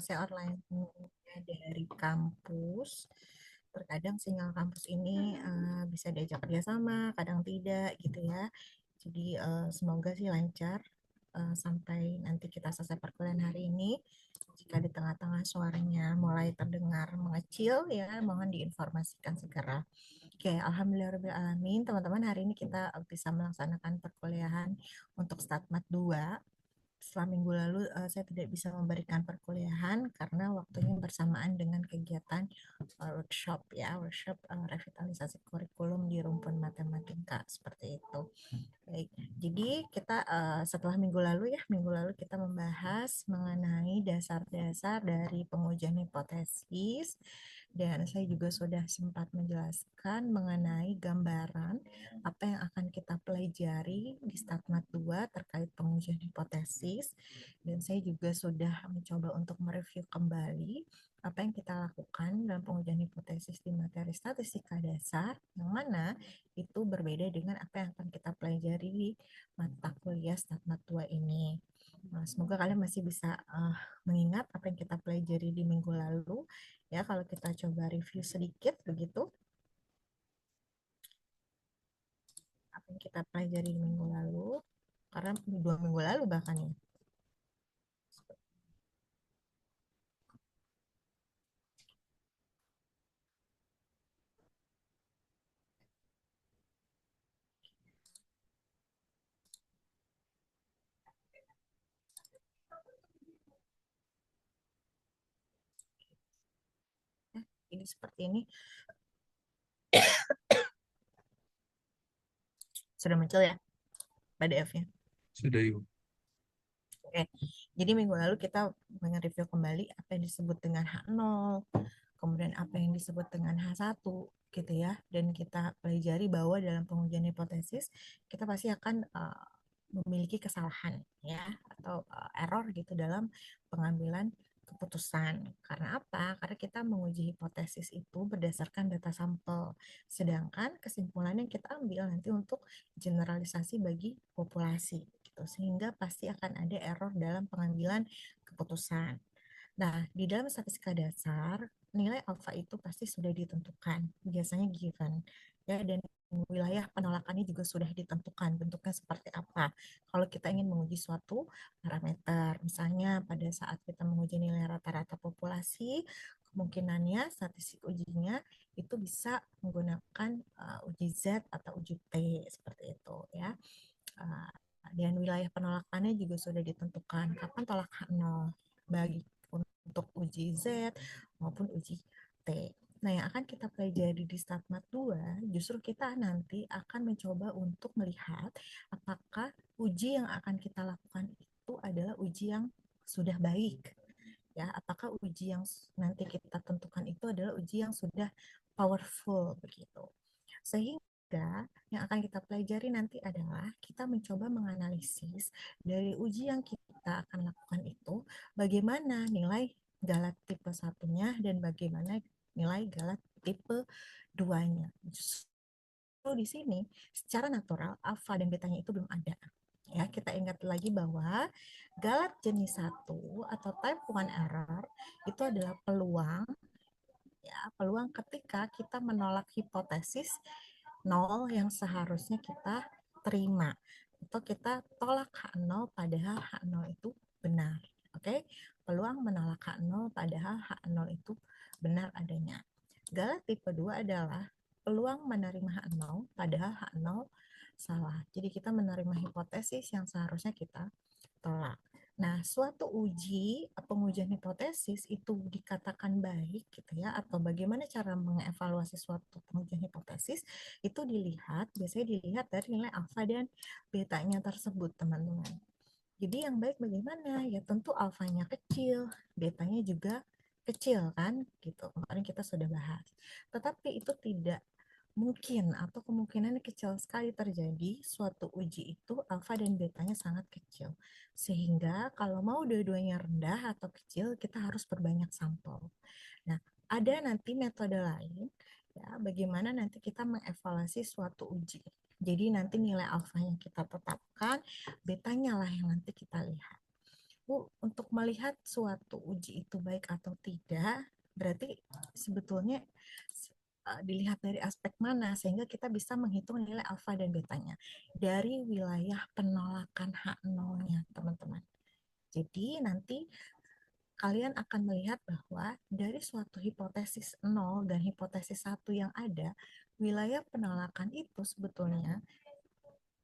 saya online dari kampus. Terkadang sinyal kampus ini bisa diajak kerjasama, kadang tidak gitu ya. Jadi semoga sih lancar sampai nanti kita selesai perkuliahan hari ini. Jika di tengah-tengah suaranya mulai terdengar mengecil ya, mohon diinformasikan segera. Oke, alhamdulillahirobbilalamin, teman-teman hari ini kita bisa melaksanakan perkuliahan untuk Statmat 2. Setelah minggu lalu saya tidak bisa memberikan perkuliahan karena waktunya bersamaan dengan kegiatan workshop ya, workshop revitalisasi kurikulum di rumpun matematika seperti itu. Baik, jadi kita setelah minggu lalu kita membahas mengenai dasar-dasar dari pengujian hipotesis dan saya juga sudah sempat menjelaskan mengenai gambaran apa yang akan kita pelajari di Statmat 2 terkait pengujian hipotesis dan saya juga sudah mencoba untuk mereview kembali apa yang kita lakukan dalam pengujian hipotesis di materi statistika dasar yang mana itu berbeda dengan apa yang akan kita pelajari di mata kuliah Statmat 2 ini. Nah, semoga kalian masih bisa mengingat apa yang kita pelajari di minggu lalu. Ya, kalau kita coba review sedikit begitu, apa yang kita pelajari di minggu lalu, karena 2 minggu lalu bahkan ya. Ini seperti ini, sudah muncul ya PDF-nya. Sudah yuk. Oke, jadi minggu lalu kita mereview kembali apa yang disebut dengan H0, kemudian apa yang disebut dengan H1 gitu ya. Dan kita pelajari bahwa dalam pengujian hipotesis kita pasti akan memiliki kesalahan ya atau error gitu dalam pengambilan keputusan. Karena apa? Karena kita menguji hipotesis itu berdasarkan data sampel. Sedangkan kesimpulan yang kita ambil nanti untuk generalisasi bagi populasi gitu. Sehingga pasti akan ada error dalam pengambilan keputusan. Nah, di dalam statistika dasar, nilai alfa itu pasti sudah ditentukan, biasanya given. Ya, dan wilayah penolakannya juga sudah ditentukan, bentuknya seperti apa. Kalau kita ingin menguji suatu parameter, misalnya pada saat kita menguji nilai rata-rata populasi, kemungkinannya statistik ujinya itu bisa menggunakan uji Z atau uji T, seperti itu ya. Uh, dan wilayah penolakannya juga sudah ditentukan, kapan tolak H0 bagi untuk uji Z maupun uji T. Nah, yang akan kita pelajari di Statmat 2, justru kita nanti akan mencoba untuk melihat apakah uji yang akan kita lakukan itu adalah uji yang sudah baik. Ya, apakah uji yang nanti kita tentukan itu adalah uji yang sudah powerful begitu. Sehingga yang akan kita pelajari nanti adalah kita mencoba menganalisis dari uji yang kita akan lakukan itu bagaimana nilai galat tipe satunya dan bagaimana nilai galat tipe 2-nya. Justru di sini secara natural alfa dan betanya itu belum ada. Ya, kita ingat lagi bahwa galat jenis satu atau type 1 error itu adalah peluang ya, peluang ketika kita menolak hipotesis nol yang seharusnya kita terima atau kita tolak H0 padahal H0 itu benar. Oke, peluang menolak H0 padahal H0 itu benar adanya. Galat tipe 2 adalah peluang menerima H0 padahal H0 salah. Jadi kita menerima hipotesis yang seharusnya kita tolak. Nah, suatu pengujian hipotesis itu dikatakan baik gitu ya, atau bagaimana cara mengevaluasi suatu pengujian hipotesis itu biasanya dilihat dari nilai alfa dan betanya tersebut, teman-teman. Jadi yang baik bagaimana? Ya tentu alfanya kecil, betanya juga kecil kan, gitu. Kemarin kita sudah bahas. Tetapi itu tidak mungkin atau kemungkinan kecil sekali terjadi suatu uji itu alfa dan betanya sangat kecil. Sehingga kalau mau dua-duanya rendah atau kecil, kita harus perbanyak sampel. Nah, ada nanti metode lain ya bagaimana nanti kita mengevaluasi suatu uji. Jadi nanti nilai alfanya kita tetapkan, betanya lah yang nanti kita lihat. Bu, untuk melihat suatu uji itu baik atau tidak, berarti sebetulnya dilihat dari aspek mana sehingga kita bisa menghitung nilai alfa dan betanya dari wilayah penolakan H0-nya, teman-teman. Jadi nanti kalian akan melihat bahwa dari suatu hipotesis 0 dan hipotesis 1 yang ada, wilayah penolakan itu sebetulnya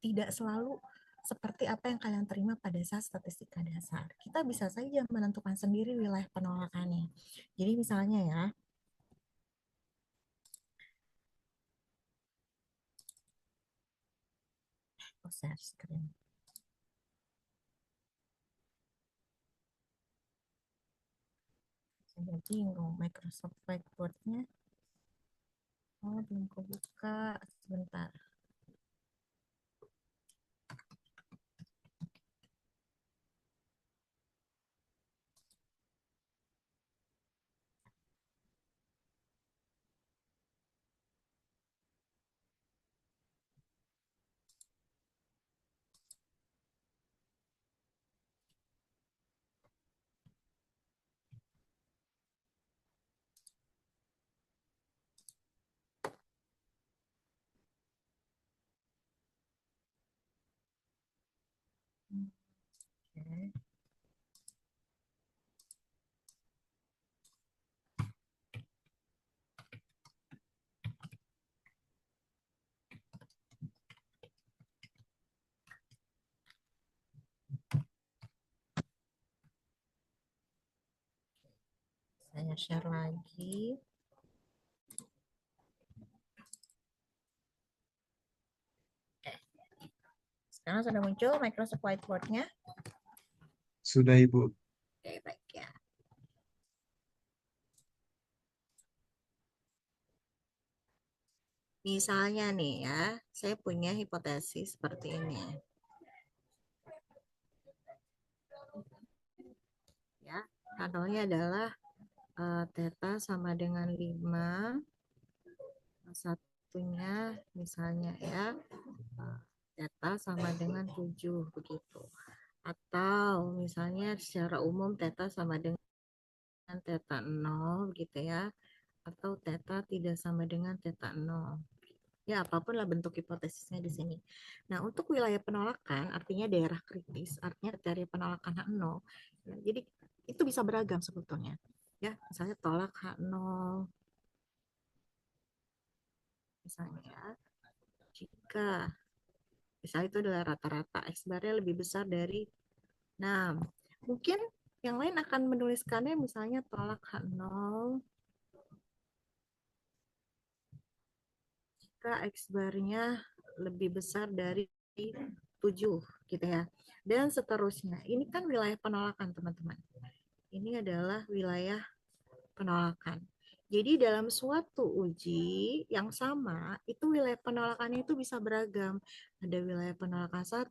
tidak selalu seperti apa yang kalian terima pada saat statistika dasar. Kita bisa saja menentukan sendiri wilayah penolakannya. Jadi misalnya ya, share screen. Saya bingung Microsoft Whiteboard-nya. Oh, belum kebuka. Sebentar. Oke. Saya share lagi. Oke. Sekarang sudah muncul Microsoft Whiteboard-nya. Sudah, Ibu. Oke, baik ya. Misalnya nih ya, saya punya hipotesis seperti ini. Ya, contohnya adalah theta sama dengan 5, satunya misalnya ya, theta sama dengan 7 begitu. Atau misalnya secara umum theta sama dengan theta 0 gitu ya. Atau theta tidak sama dengan theta 0. Ya, apapun lah bentuk hipotesisnya di sini. Nah, untuk wilayah penolakan, artinya daerah kritis, artinya dari penolakan H0. Ya, jadi, itu bisa beragam sebetulnya. Ya, misalnya tolak H0. Misalnya ya, jika misalnya itu adalah rata-rata X barnya lebih besar dari 6. Mungkin yang lain akan menuliskannya misalnya tolak H0 jika X barnya lebih besar dari 7 gitu ya. Dan seterusnya. Ini kan wilayah penolakan teman-teman. Ini adalah wilayah penolakan. Jadi dalam suatu uji yang sama, itu wilayah penolakannya itu bisa beragam. Ada wilayah penolakan 1,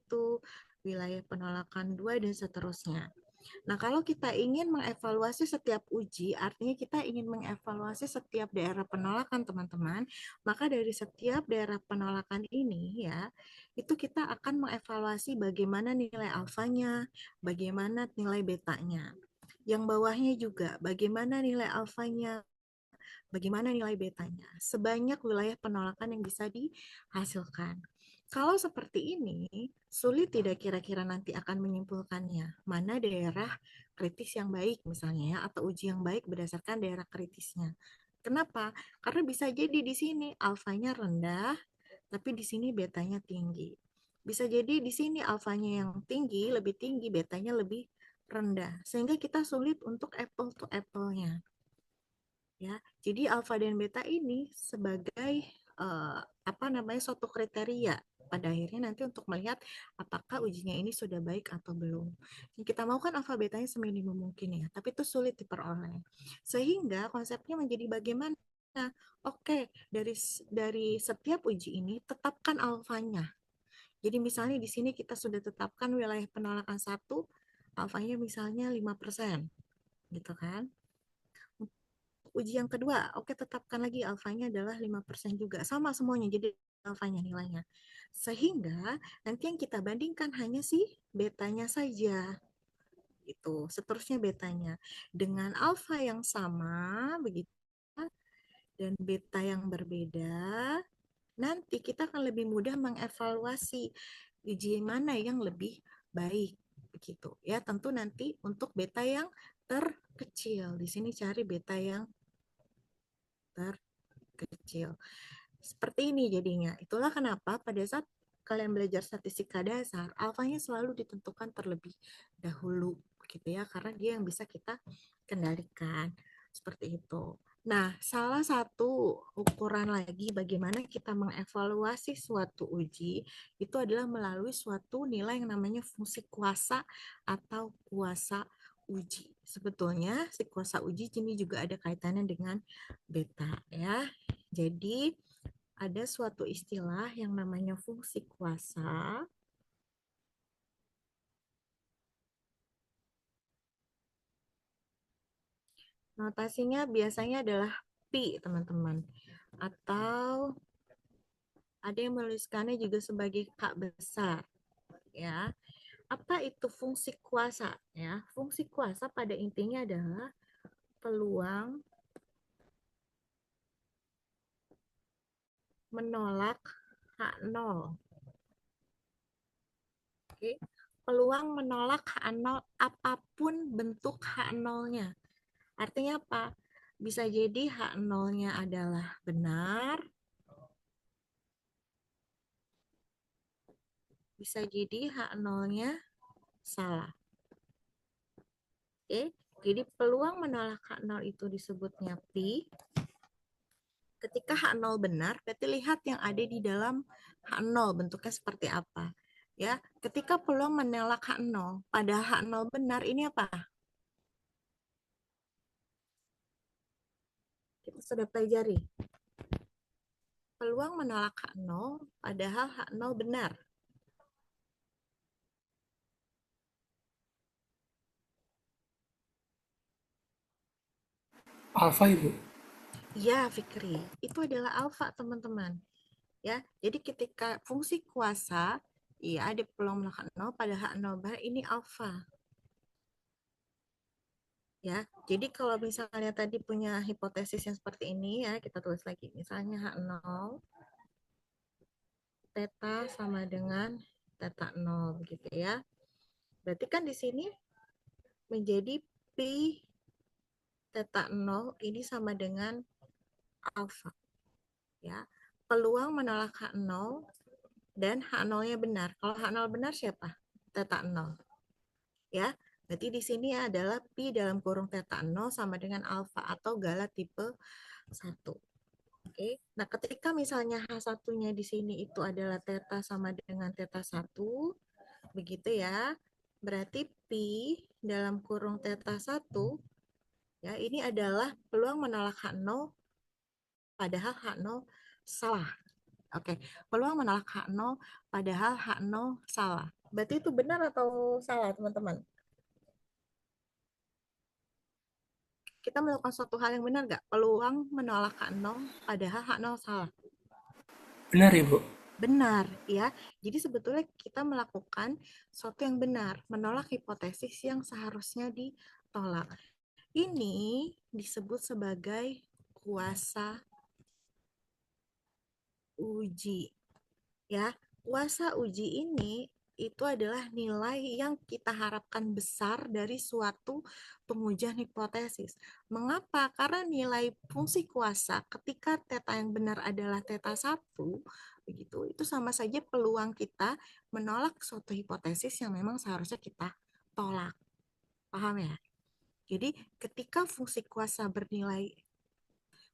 wilayah penolakan 2, dan seterusnya. Nah, kalau kita ingin mengevaluasi setiap uji, artinya kita ingin mengevaluasi setiap daerah penolakan, teman-teman. Maka dari setiap daerah penolakan ini ya, itu kita akan mengevaluasi bagaimana nilai alfanya, bagaimana nilai betanya. Yang bawahnya juga, bagaimana nilai alfanya, bagaimana nilai betanya. Sebanyak wilayah penolakan yang bisa dihasilkan. Kalau seperti ini, sulit tidak kira-kira nanti akan menyimpulkannya. Mana daerah kritis yang baik misalnya ya, atau uji yang baik berdasarkan daerah kritisnya. Kenapa? Karena bisa jadi di sini alfanya rendah, tapi di sini betanya tinggi. Bisa jadi di sini alfanya yang tinggi, lebih tinggi, betanya lebih rendah. Sehingga kita sulit untuk apple to apple-nya. Ya, jadi alfa dan beta ini sebagai apa namanya suatu kriteria pada akhirnya nanti untuk melihat apakah ujinya ini sudah baik atau belum. Yang kita mau kan alfa betanya seminimum mungkin ya, tapi itu sulit diperoleh. Sehingga konsepnya menjadi bagaimana? Oke, dari setiap uji ini tetapkan alfanya. Jadi misalnya di sini kita sudah tetapkan wilayah penolakan 1, alfanya misalnya 5%, gitu kan? Uji yang kedua, oke tetapkan lagi alfanya adalah 5% juga. Sama semuanya, jadi alfanya nilainya. Sehingga nanti yang kita bandingkan hanya si betanya saja. Itu seterusnya betanya dengan alfa yang sama begitu dan beta yang berbeda, nanti kita akan lebih mudah mengevaluasi uji mana yang lebih baik begitu ya. Tentu nanti untuk beta yang terkecil di sini cari beta yang terkecil seperti ini jadinya. Itulah kenapa pada saat kalian belajar statistika dasar, alfanya selalu ditentukan terlebih dahulu gitu ya, karena dia yang bisa kita kendalikan. Seperti itu. Nah, salah satu ukuran lagi bagaimana kita mengevaluasi suatu uji itu adalah melalui suatu nilai yang namanya fungsi kuasa atau kuasa uji. Sebetulnya si kuasa uji ini juga ada kaitannya dengan beta ya. Jadi ada suatu istilah yang namanya fungsi kuasa. Notasinya biasanya adalah pi, teman-teman. Atau ada yang menuliskannya juga sebagai K besar, ya. Apa itu fungsi kuasa, ya? Fungsi kuasa pada intinya adalah peluang menolak H0. Oke. Peluang menolak H0 apapun bentuk H0-nya. Artinya apa? Bisa jadi H0-nya adalah benar, bisa jadi H0-nya salah. Oke, jadi peluang menolak H0 itu disebutnya pi. Ketika H0 benar, berarti lihat yang ada di dalam H0 bentuknya seperti apa. Ya, ketika peluang menolak H0 pada H0 benar, ini apa? Kita sudah pelajari. Peluang menolak H0 padahal H0 benar. Alfa Ibu. Ya, Fikri. Itu adalah alfa, teman-teman. Ya, jadi ketika fungsi kuasa, iya ada peluang menolak nol pada H0 benar, ini alfa. Ya, jadi kalau misalnya tadi punya hipotesis yang seperti ini ya, kita tulis lagi. Misalnya H0, theta sama dengan theta 0 begitu ya. Berarti kan di sini menjadi pi theta 0 ini sama dengan alfa. Ya, peluang menolak H0 dan H0-nya benar. Kalau H0 benar siapa? Theta 0. Ya, berarti di sini adalah pi dalam kurung theta 0 sama dengan alfa atau gala tipe 1. Oke. Nah, ketika misalnya H1-nya di sini itu adalah theta sama dengan theta 1, begitu ya. Berarti pi dalam kurung theta 1 ya, ini adalah peluang menolak H0 padahal H0 salah. Oke, peluang menolak H0 padahal H0 salah. Berarti itu benar atau salah, teman-teman? Kita melakukan suatu hal yang benar nggak? Peluang menolak H0 padahal H0 salah. Benar Ibu. Benar, ya. Jadi sebetulnya kita melakukan sesuatu yang benar, menolak hipotesis yang seharusnya ditolak. Ini disebut sebagai kuasa uji. Ya, kuasa uji ini itu adalah nilai yang kita harapkan besar dari suatu pengujian hipotesis. Mengapa? Karena nilai fungsi kuasa ketika theta yang benar adalah theta 1, begitu, itu sama saja peluang kita menolak suatu hipotesis yang memang seharusnya kita tolak. Paham ya? Jadi ketika fungsi kuasa bernilai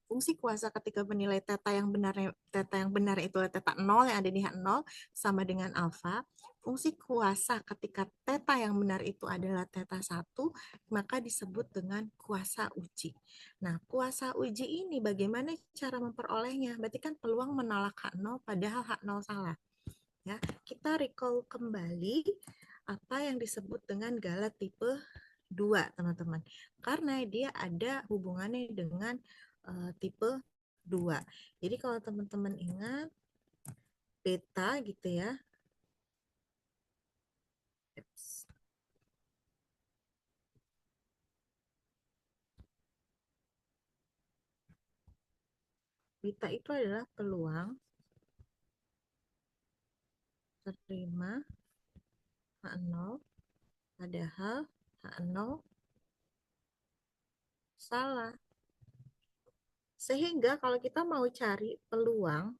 fungsi kuasa ketika bernilai theta yang benar itu theta 0 yang ada di H0 sama dengan alfa. Fungsi kuasa ketika theta yang benar itu adalah theta 1, maka disebut dengan kuasa uji. Nah, kuasa uji ini bagaimana cara memperolehnya? Berarti kan peluang menolak H0 padahal H0 salah. Ya, kita recall kembali apa yang disebut dengan gala tipe 2, teman-teman. Karena dia ada hubungannya dengan tipe 2. Jadi kalau teman-teman ingat beta gitu ya. Beta itu adalah peluang terima H0, padahal H0 salah. Sehingga kalau kita mau cari peluang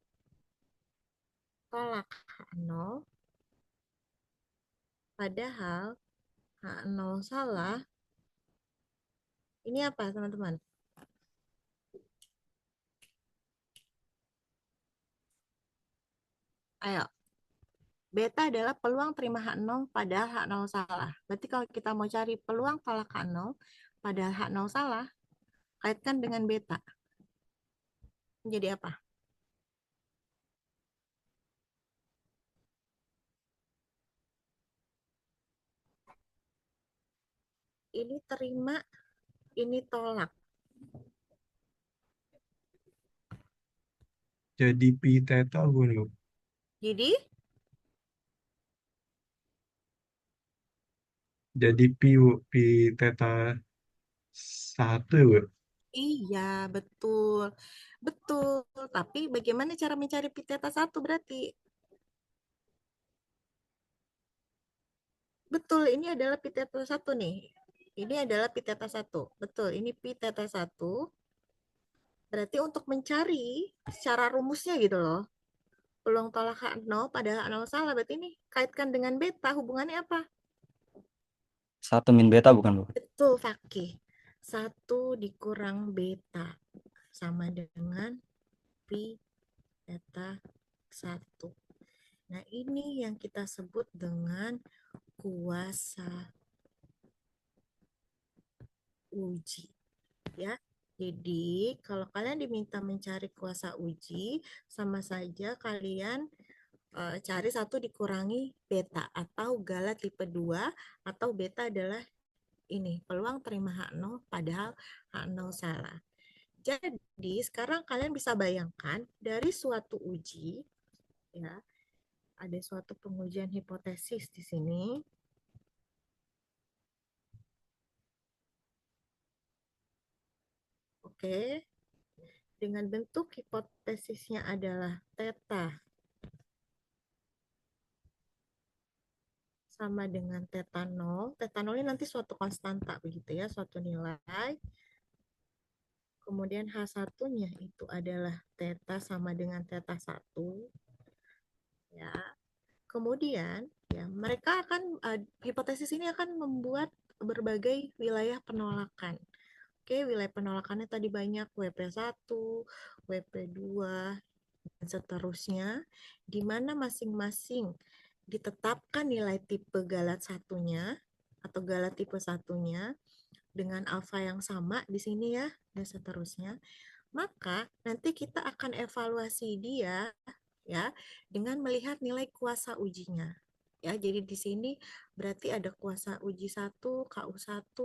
tolak H0, padahal H0 salah, ini apa teman-teman? Ayo, beta adalah peluang terima H0 padahal H0 salah. Berarti kalau kita mau cari peluang tolak H0 padahal H0 salah, kaitkan dengan beta. Menjadi apa? Ini terima, ini tolak. Jadi pi theta bukan Bu? Jadi, Jadi pi Bu, pi theta 1 Bu. iya betul. Betul. Tapi bagaimana cara mencari pi theta 1 berarti? Betul, ini adalah pi theta 1 nih. Ini adalah pi theta 1. Betul, ini pi theta 1. Berarti untuk mencari secara rumusnya gitu loh. Peluang tolak H0 padahal H0 salah. Berarti ini kaitkan dengan beta. Hubungannya apa? 1 min beta bukan Bu? Betul, Fakih. 1 dikurang beta sama dengan pi theta 1. Nah, ini yang kita sebut dengan kuasa uji. Ya, jadi kalau kalian diminta mencari kuasa uji, sama saja kalian cari 1 dikurangi beta atau gala tipe 2 atau beta adalah ini peluang terima H0 padahal H0 salah. Jadi sekarang kalian bisa bayangkan dari suatu uji, ya, ada suatu pengujian hipotesis di sini. Oke, dengan bentuk hipotesisnya adalah theta sama dengan theta 0. Theta 0 ini nanti suatu konstanta begitu ya, suatu nilai. Kemudian H1-nya itu adalah theta sama dengan theta 1. Ya. Kemudian ya, mereka akan hipotesis ini akan membuat berbagai wilayah penolakan. Oke, wilayah penolakannya tadi banyak WP1, WP2 dan seterusnya, di mana masing-masing ditetapkan nilai tipe galat satunya atau galat tipe satunya dengan alfa yang sama di sini ya, dan seterusnya. Maka nanti kita akan evaluasi dia ya dengan melihat nilai kuasa ujinya. Ya, jadi di sini berarti ada kuasa uji 1, KU1,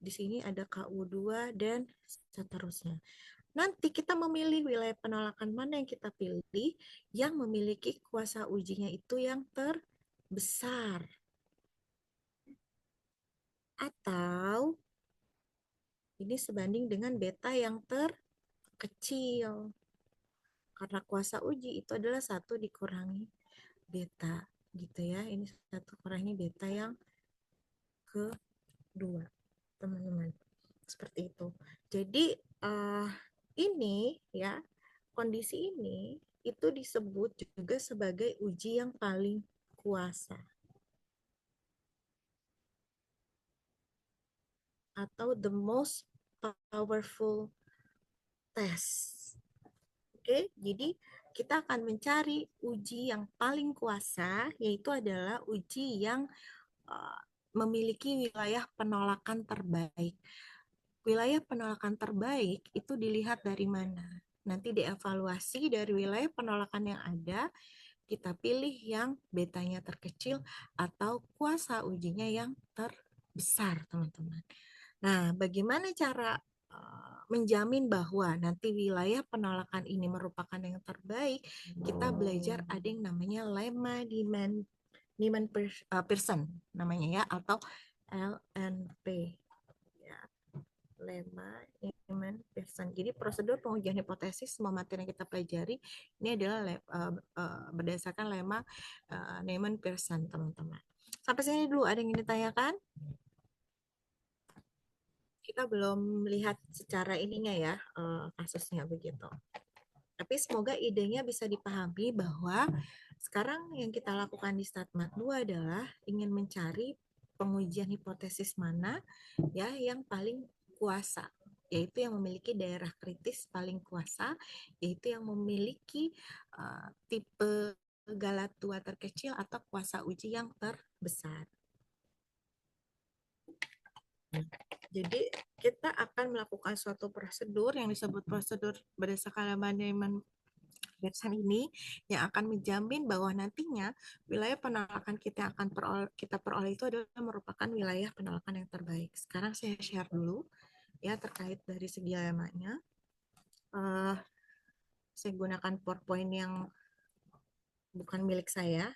di sini ada KU2 dan seterusnya. Nanti kita memilih wilayah penolakan mana yang kita pilih yang memiliki kuasa ujinya itu yang terbesar. Atau ini sebanding dengan beta yang terkecil. Karena kuasa uji itu adalah 1 dikurangi beta. Gitu ya, ini 1 kurangi beta yang kedua, teman-teman. Seperti itu. Jadi, ini ya, kondisi ini itu disebut juga sebagai uji yang paling kuasa. Atau the most powerful test. Oke, jadi kita akan mencari uji yang paling kuasa, yaitu adalah uji yang memiliki wilayah penolakan terbaik. Wilayah penolakan terbaik itu dilihat dari mana? Nanti dievaluasi dari wilayah penolakan yang ada, kita pilih yang betanya terkecil atau kuasa ujinya yang terbesar, teman-teman. Nah, bagaimana cara menjamin bahwa nanti wilayah penolakan ini merupakan yang terbaik? Kita belajar ada yang namanya lemma Niemann-Pearson namanya ya, atau LNP ya, lemma Niemann-Pearson. person. Jadi prosedur pengujian hipotesis semua materi yang kita pelajari ini adalah berdasarkan lemma Neyman-Pearson, teman-teman. Sampai sini dulu ada yang ingin ditanyakan? Kita belum melihat secara ininya ya, kasusnya begitu. Tapi semoga idenya bisa dipahami bahwa sekarang yang kita lakukan di Statmat 2 adalah ingin mencari pengujian hipotesis mana ya yang paling kuasa, yaitu yang memiliki daerah kritis paling kuasa, yaitu yang memiliki tipe Galatua terkecil atau kuasa uji yang terbesar. Jadi kita akan melakukan suatu prosedur yang disebut prosedur berdasarkan lemma Neyman-Pearson ini yang akan menjamin bahwa nantinya wilayah penolakan kita yang akan kita peroleh itu adalah merupakan wilayah penolakan yang terbaik. Sekarang saya share dulu ya terkait dari segi lemmanya. Saya gunakan PowerPoint yang bukan milik saya.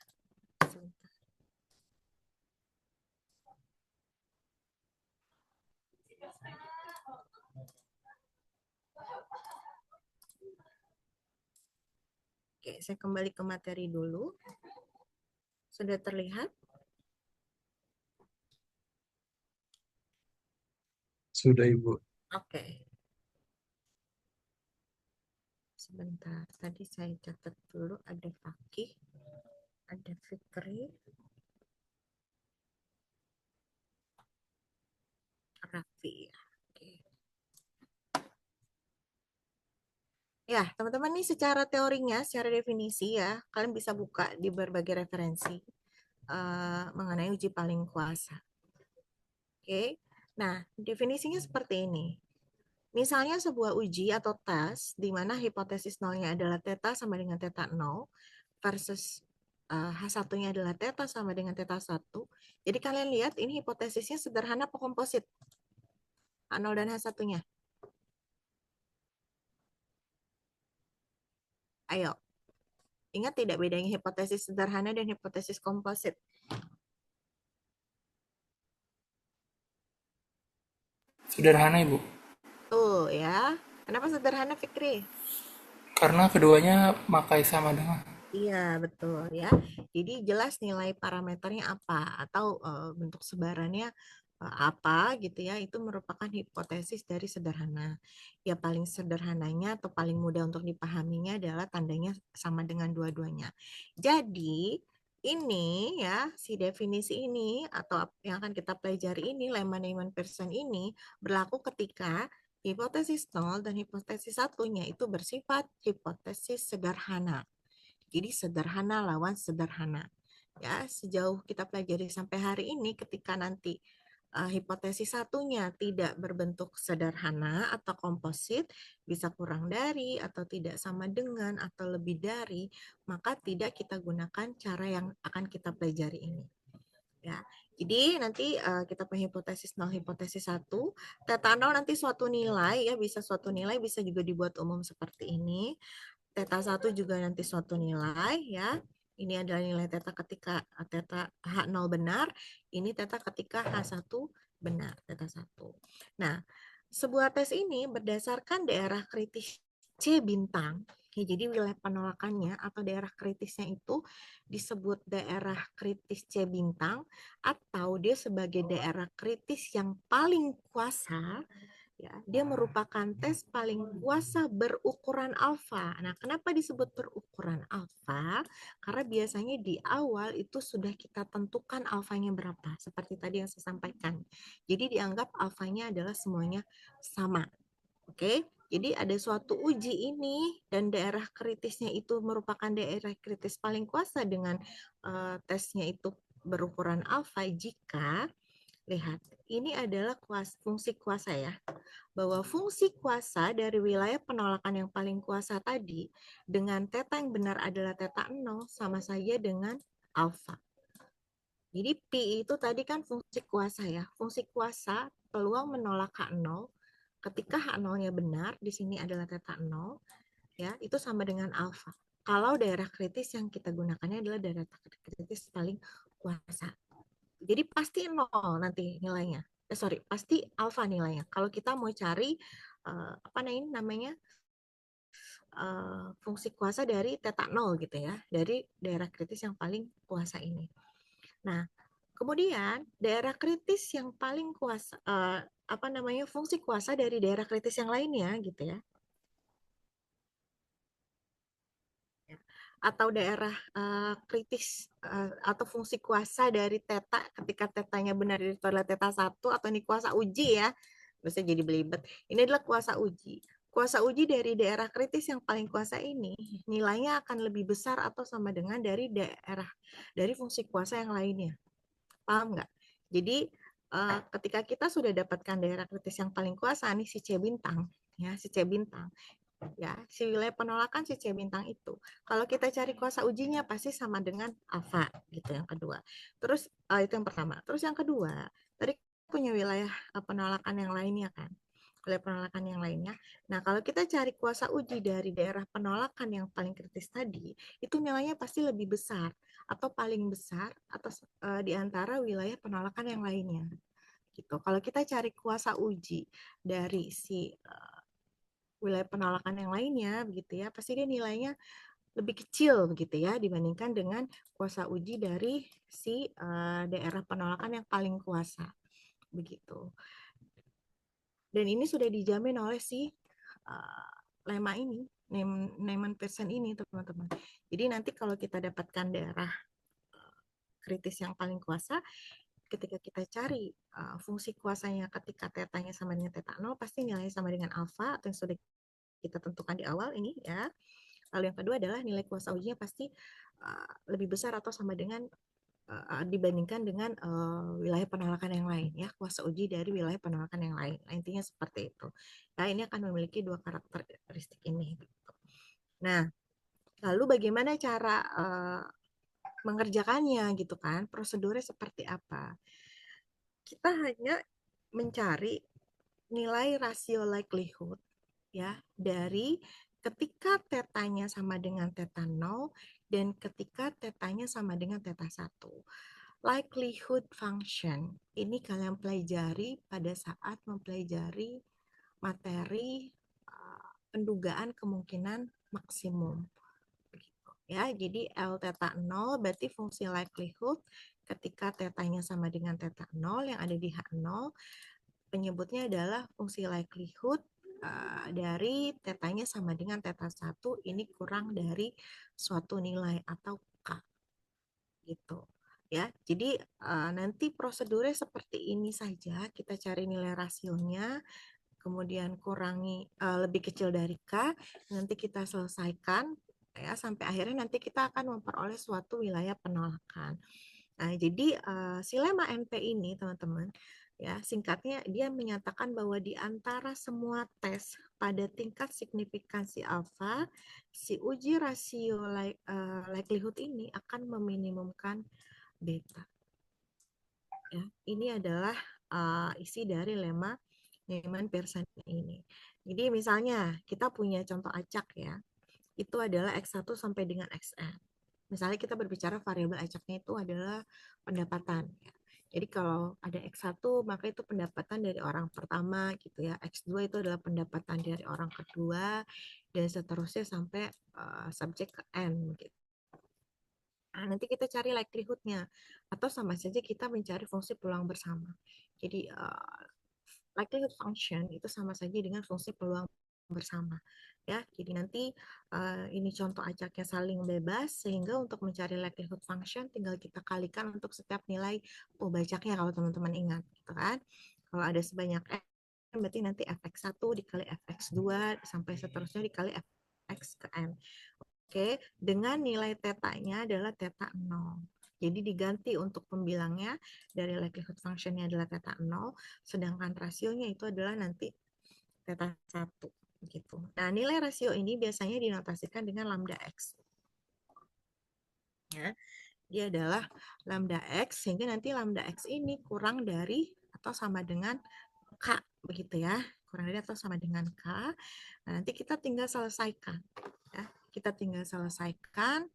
Oke, saya kembali ke materi dulu. Sudah terlihat? Sudah, Ibu. Oke. Sebentar, tadi saya catat dulu ada Fakih, ada Fikri, Raffi. Oke. Ya, teman-teman nih secara teorinya, secara definisi ya, kalian bisa buka di berbagai referensi mengenai uji paling kuasa. Oke. Nah, definisinya seperti ini. Misalnya sebuah uji atau tes di mana hipotesis nolnya adalah theta sama dengan theta 0 versus H1-nya adalah theta sama dengan theta 1. Jadi kalian lihat ini hipotesisnya sederhana apa komposit? H0 dan H1-nya. Ayo. Ingat tidak bedanya hipotesis sederhana dan hipotesis komposit? Sederhana, Ibu. Tuh ya. Kenapa sederhana, Fikri? Karena keduanya makai sama dengan. Iya, betul ya. Jadi jelas nilai parameternya apa atau bentuk sebarannya apa gitu ya. Itu merupakan hipotesis dari sederhana. Ya paling sederhananya atau paling mudah untuk dipahaminya adalah tandanya sama dengan dua-duanya. Jadi ini ya si definisi ini atau yang akan kita pelajari ini lemma Neyman-Pearson ini berlaku ketika hipotesis 0 dan hipotesis satunya itu bersifat hipotesis sederhana. Jadi sederhana lawan sederhana. Ya, sejauh kita pelajari sampai hari ini ketika nanti hipotesis satunya tidak berbentuk sederhana atau komposit, bisa kurang dari atau tidak sama dengan atau lebih dari, maka tidak kita gunakan cara yang akan kita pelajari ini. Ya. Jadi nanti kita punya hipotesis 0, hipotesis 1. Theta 0 nanti suatu nilai ya, bisa suatu nilai, bisa juga dibuat umum seperti ini. Theta 1 juga nanti suatu nilai ya. Ini adalah nilai theta ketika theta H0 benar, ini theta ketika H1 benar, theta 1. Nah, sebuah tes ini berdasarkan daerah kritis C bintang. Ya, jadi wilayah penolakannya atau daerah kritisnya itu disebut daerah kritis C bintang atau dia sebagai daerah kritis yang paling kuasa. Ya, dia merupakan tes paling kuasa berukuran alfa. Nah, kenapa disebut berukuran alfa? Karena biasanya di awal itu sudah kita tentukan alfanya berapa, seperti tadi yang saya sampaikan. Jadi dianggap alfanya adalah semuanya sama. Oke, jadi ada suatu uji ini dan daerah kritisnya itu merupakan daerah kritis paling kuasa dengan tesnya itu berukuran alfa jika lihat, ini adalah fungsi kuasa ya. Bahwa fungsi kuasa dari wilayah penolakan yang paling kuasa tadi dengan theta yang benar adalah theta 0 sama saja dengan alfa. Jadi Pi itu tadi kan fungsi kuasa ya. Fungsi kuasa peluang menolak H0 ketika H0-nya benar, di sini adalah theta 0, ya, itu sama dengan alfa. Kalau daerah kritis yang kita gunakannya adalah daerah kritis paling kuasa. Jadi pasti 0 nanti nilainya. Pasti alfa nilainya. Kalau kita mau cari apa namanya fungsi kuasa dari theta 0 gitu ya, dari daerah kritis yang paling kuasa ini. Nah, kemudian daerah kritis yang paling kuasa fungsi kuasa dari daerah kritis yang lainnya gitu ya. Atau daerah kritis atau fungsi kuasa dari theta ketika tetanya benar itu adalah theta 1 atau ini kuasa uji ya. Bisa jadi belibet. Ini adalah kuasa uji. Kuasa uji dari daerah kritis yang paling kuasa ini nilainya akan lebih besar atau sama dengan dari fungsi kuasa yang lainnya. Paham nggak? Jadi ketika kita sudah dapatkan daerah kritis yang paling kuasa nih si C bintang, ya si C bintang, ya si wilayah penolakan si C bintang itu. Kalau kita cari kuasa ujinya pasti sama dengan alfa gitu yang kedua. Terus itu yang pertama. Terus yang kedua, tadi punya wilayah penolakan yang lainnya kan. Wilayah penolakan yang lainnya. Nah, kalau kita cari kuasa uji dari daerah penolakan yang paling kritis tadi, itu nilainya pasti lebih besar atau paling besar atau di antara wilayah penolakan yang lainnya. Gitu. Kalau kita cari kuasa uji dari si wilayah penolakan yang lainnya begitu ya, pasti dia nilainya lebih kecil begitu ya dibandingkan dengan kuasa uji dari si daerah penolakan yang paling kuasa begitu. Dan ini sudah dijamin oleh si lema ini, Neyman-Pearson ini teman-teman. Jadi nanti kalau kita dapatkan daerah kritis yang paling kuasa, ketika kita cari fungsi kuasanya ketika tetanya sama dengan theta 0, pasti nilainya sama dengan alfa atau yang sudah kita tentukan di awal ini ya. Lalu yang kedua adalah nilai kuasa ujinya pasti lebih besar atau sama dengan dibandingkan dengan wilayah penolakan yang lain ya, kuasa uji dari wilayah penolakan yang lain. Nah, intinya seperti itu. Nah, ini akan memiliki dua karakteristik ini. Nah, lalu bagaimana cara mengerjakannya gitu kan? Prosedurnya seperti apa? Kita hanya mencari nilai rasio likelihood ya dari ketika tetanya sama dengan theta 0 dan ketika tetanya sama dengan theta 1. Likelihood function ini kalian pelajari pada saat mempelajari materi pendugaan kemungkinan maksimum. Ya, jadi L theta 0 berarti fungsi likelihood ketika tetanya sama dengan theta 0 yang ada di H0, penyebutnya adalah fungsi likelihood dari tetanya sama dengan theta 1 ini kurang dari suatu nilai atau K. Gitu. Ya, jadi nanti prosedurnya seperti ini saja. Kita cari nilai rasionya, kemudian kurangi lebih kecil dari K, nanti kita selesaikan ya sampai akhirnya nanti kita akan memperoleh suatu wilayah penolakan. Nah, jadi si lema NP ini teman-teman ya singkatnya dia menyatakan bahwa di antara semua tes pada tingkat signifikansi alfa, si uji rasio likelihood ini akan meminimumkan beta. Ya, ini adalah isi dari lema Neyman-Pearson ini. Jadi misalnya kita punya contoh acak ya, itu adalah X1 sampai dengan Xn. Misalnya kita berbicara variabel acaknya itu adalah pendapatan. Ya. Jadi kalau ada X1 maka itu pendapatan dari orang pertama gitu ya. X2 itu adalah pendapatan dari orang kedua dan seterusnya sampai subjek ke N gitu. Nah, nanti kita cari likelihood-nya atau sama saja kita mencari fungsi peluang bersama. Jadi likelihood function itu sama saja dengan fungsi peluang bersama ya. Jadi nanti ini contoh acaknya saling bebas sehingga untuk mencari likelihood function tinggal kita kalikan untuk setiap nilai bacaknya kalau teman-teman ingat gitu kan. Kalau ada sebanyak n berarti nanti fx1 dikali fx2 sampai seterusnya dikali fx ke n. Oke, dengan nilai tetanya adalah theta 0. Jadi diganti untuk pembilangnya dari likelihood function-nya adalah theta 0, sedangkan rasionya itu adalah nanti theta 1. Gitu. Nah, nilai rasio ini biasanya dinotasikan dengan lambda X. Ya, dia adalah lambda X, sehingga nanti lambda X ini kurang dari atau sama dengan K, begitu ya. Kurang dari atau sama dengan K. Nah, nanti kita tinggal selesaikan. Ya. Kita tinggal selesaikan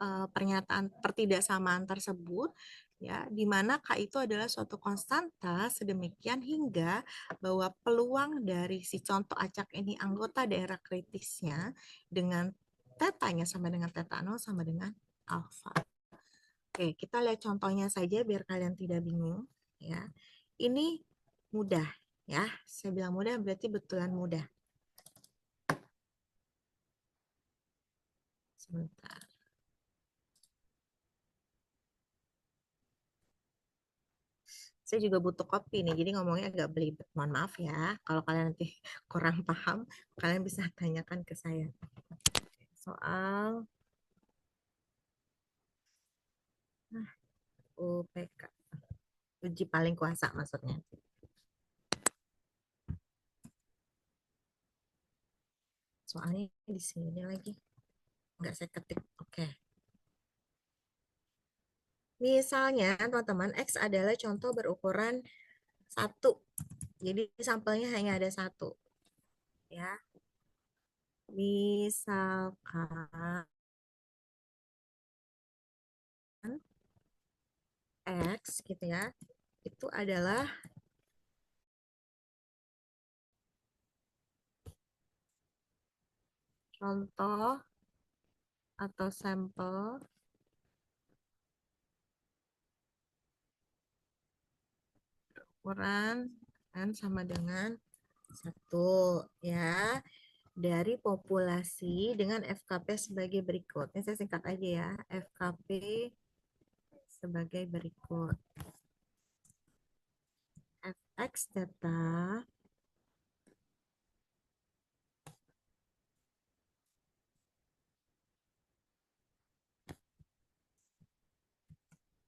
pernyataan pertidaksamaan tersebut, ya, di mana K itu adalah suatu konstanta sedemikian hingga bahwa peluang dari si contoh acak ini anggota daerah kritisnya dengan tetanya sama dengan teta 0 sama dengan alfa. Oke, kita lihat contohnya saja biar kalian tidak bingung, ya. Ini mudah, ya. Saya bilang mudah berarti betulan mudah. Sebentar. Saya juga butuh kopi nih, jadi ngomongnya agak belibet. Mohon maaf ya, kalau kalian nanti kurang paham, kalian bisa tanyakan ke saya. Soal UPK, uji paling kuasa maksudnya. Soalnya di sini lagi, nggak saya ketik. Oke. Misalnya, teman-teman, X adalah contoh berukuran 1. Jadi sampelnya hanya ada 1. Ya. Misalkan X gitu ya, itu adalah contoh atau sampel ukuran N sama dengan 1 ya, dari populasi dengan FKP sebagai berikut. Ini saya singkat aja ya, FKP sebagai berikut. Fx theta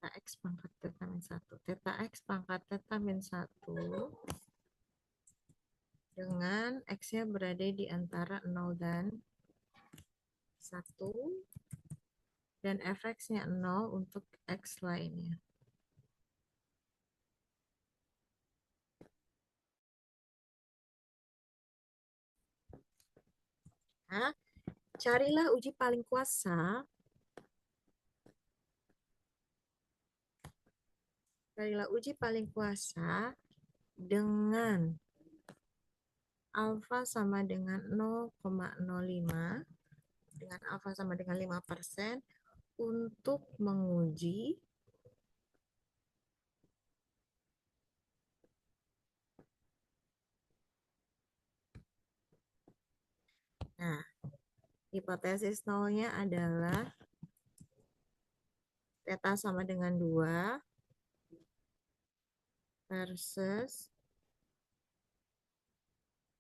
X pangkat theta min 1. Theta X pangkat theta min 1 dengan X-nya berada di antara 0 dan 1 dan fx-nya 0 untuk X lainnya. Nah, carilah uji paling kuasa. Carilah uji paling kuasa dengan alfa sama dengan 0,05 dengan alfa sama dengan 5% untuk menguji nah, hipotesis nolnya adalah theta sama dengan 2 versus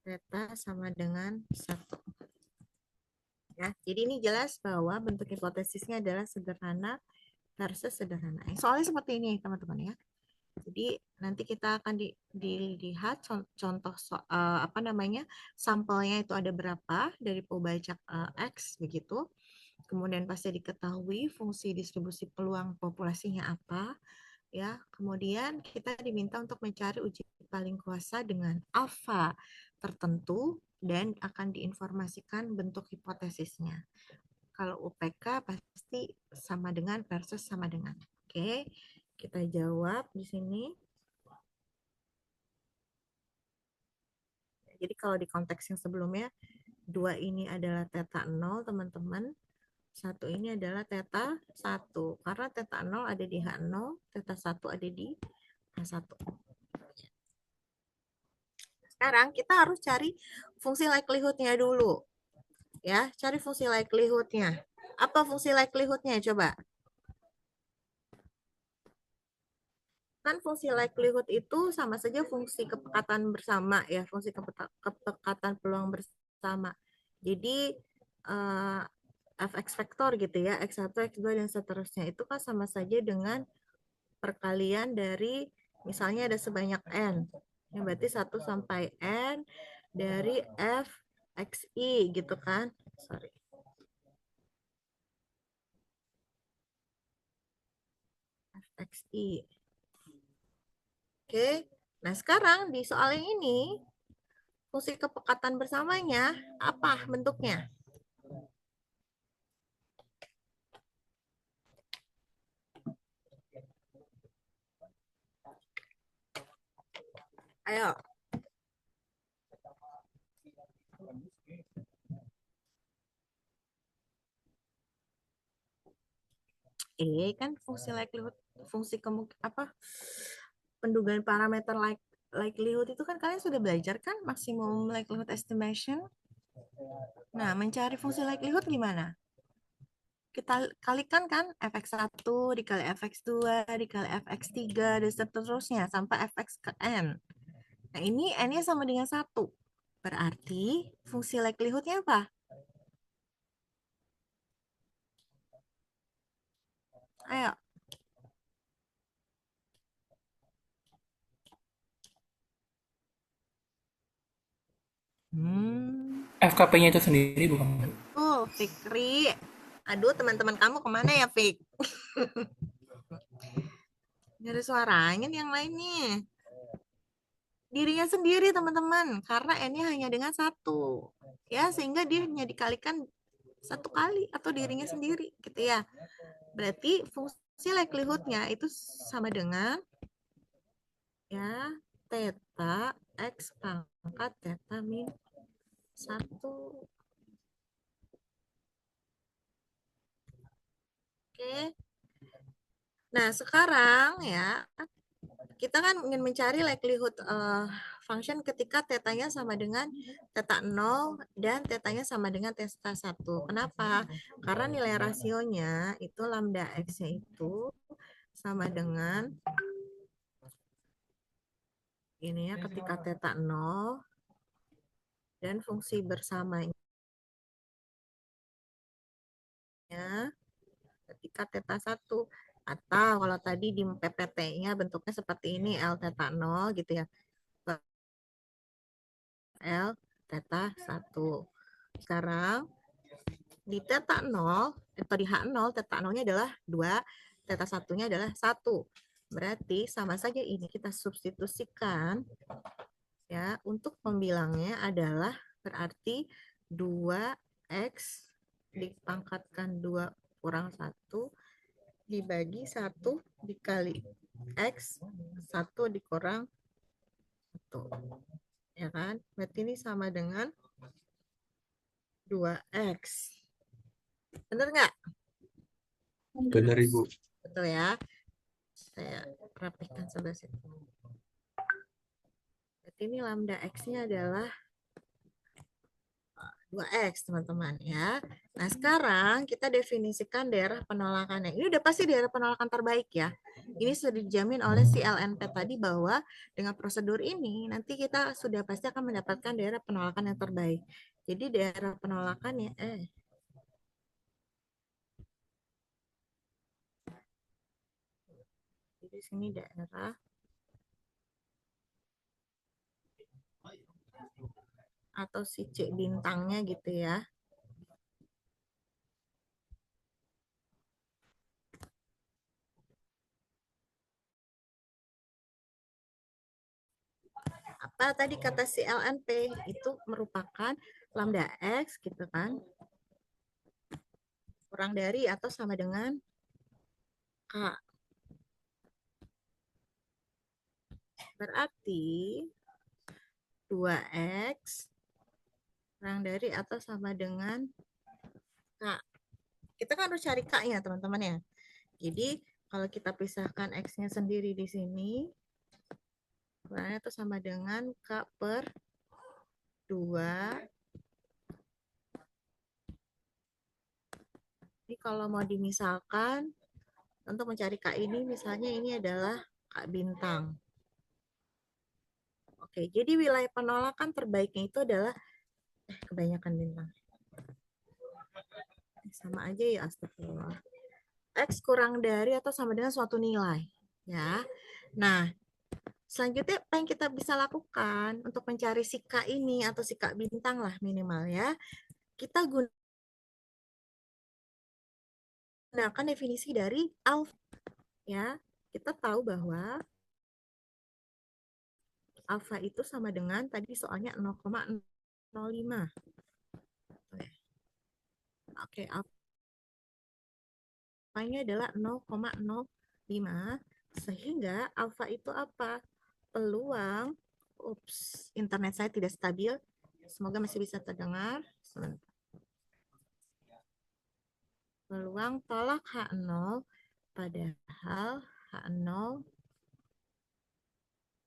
theta sama dengan 1. Ya, jadi ini jelas bahwa bentuk hipotesisnya adalah sederhana versus sederhana. Soalnya seperti ini, teman-teman ya. Jadi nanti kita akan dilihat contoh apa namanya sampelnya itu ada berapa dari pembajak X begitu. Kemudian pasti diketahui fungsi distribusi peluang populasinya apa. Ya, kemudian kita diminta untuk mencari uji paling kuasa dengan alfa tertentu dan akan diinformasikan bentuk hipotesisnya. Kalau UPK pasti sama dengan versus sama dengan. Oke, kita jawab di sini. Jadi kalau di konteks yang sebelumnya, 2 ini adalah theta 0, teman-teman. 1 ini adalah theta 1. Karena theta 0 ada di H0, theta 1 ada di H1. Sekarang kita harus cari fungsi likelihood-nya dulu. Ya, cari fungsi likelihood-nya. Apa fungsi likelihood-nya? Coba. Kan fungsi likelihood itu sama saja fungsi kepekatan bersama ya, fungsi kepekatan peluang bersama. Jadi fx vektor gitu ya, x1, x2 dan seterusnya itu kan sama saja dengan perkalian dari misalnya ada sebanyak n. Yang berarti 1 sampai n dari f xi gitu kan. Sorry. fxi. Oke. Nah, sekarang di soal yang ini fungsi kepekatan bersamanya apa bentuknya? Ayo. Kan fungsi likelihood, fungsi pendugaan parameter likelihood itu kan kalian sudah belajar kan, maksimum likelihood estimation. Nah, mencari fungsi likelihood gimana? Kita kalikan kan fx1 dikali fx2 dikali fx3 dan seterusnya sampai fx ke n. Nah, ini n-nya sama dengan 1. Berarti fungsi likelihood-nya apa? Ayo. FKP-nya itu sendiri bukan, Bu? Oh, Fikri. Aduh, teman-teman kamu kemana ya, Fik? Nggak ada suaranya nih yang lainnya. Dirinya sendiri, teman-teman. Karena n-nya hanya dengan 1. Ya, sehingga dia hanya dikalikan 1 kali atau dirinya sendiri, gitu ya. Berarti fungsi likelihood-nya itu sama dengan ya theta x pangkat theta min 1. Oke. Nah, sekarang ya kita kan ingin mencari likelihood function ketika tetanya sama dengan theta 0 dan tetanya sama dengan theta 1. Kenapa? Karena nilai rasionya itu lambda x-nya itu sama dengan ini ya, ketika theta 0 dan fungsi bersamanya ketika theta 1. Atau kalau tadi di PPT-nya bentuknya seperti ini, L theta 0 gitu ya. L theta 1. Sekarang di theta 0 atau di H0, theta 0-nya adalah 2, theta 1-nya adalah 1. Berarti sama saja ini kita substitusikan ya, untuk pembilangnya adalah berarti 2x dipangkatkan 2 kurang 1 dibagi 1 dikali x 1 dikurang 1. Ya kan? Berarti ini sama dengan 2x. Benar nggak? Benar, Ibu. Betul ya. Saya rapihkan sebelah situ. Berarti ini lambda x-nya adalah 2x, teman-teman ya. Nah, sekarang kita definisikan daerah penolakannya. Ini udah pasti daerah penolakan terbaik ya. Ini sudah dijamin oleh si LNP tadi bahwa dengan prosedur ini nanti kita sudah pasti akan mendapatkan daerah penolakan yang terbaik. Jadi daerah penolakannya di sini daerah atau si C bintangnya gitu ya. Apa tadi kata si LNP itu merupakan lambda X gitu kan, kurang dari atau sama dengan K. Berarti 2X kurang dari atau sama dengan K. Kita kan harus cari K-nya, teman-teman ya. Jadi, kalau kita pisahkan X-nya sendiri di sini, kurangnya itu sama dengan K per 2. Ini kalau mau dimisalkan, untuk mencari K ini, misalnya ini adalah K bintang. Oke, jadi wilayah penolakan terbaiknya itu adalah kebanyakan bintang. Sama aja ya, astagfirullah. X kurang dari atau sama dengan suatu nilai. Ya. Nah, selanjutnya apa yang kita bisa lakukan untuk mencari si K ini atau si K bintang lah minimal ya. Kita gunakan definisi dari alfa. Ya, kita tahu bahwa alfa itu sama dengan tadi soalnya 0,05. Oke, alfanya adalah 0,05 sehingga alfa itu apa? Peluang Ups, internet saya tidak stabil. Semoga masih bisa terdengar. Sebentar. Peluang tolak H0 padahal H0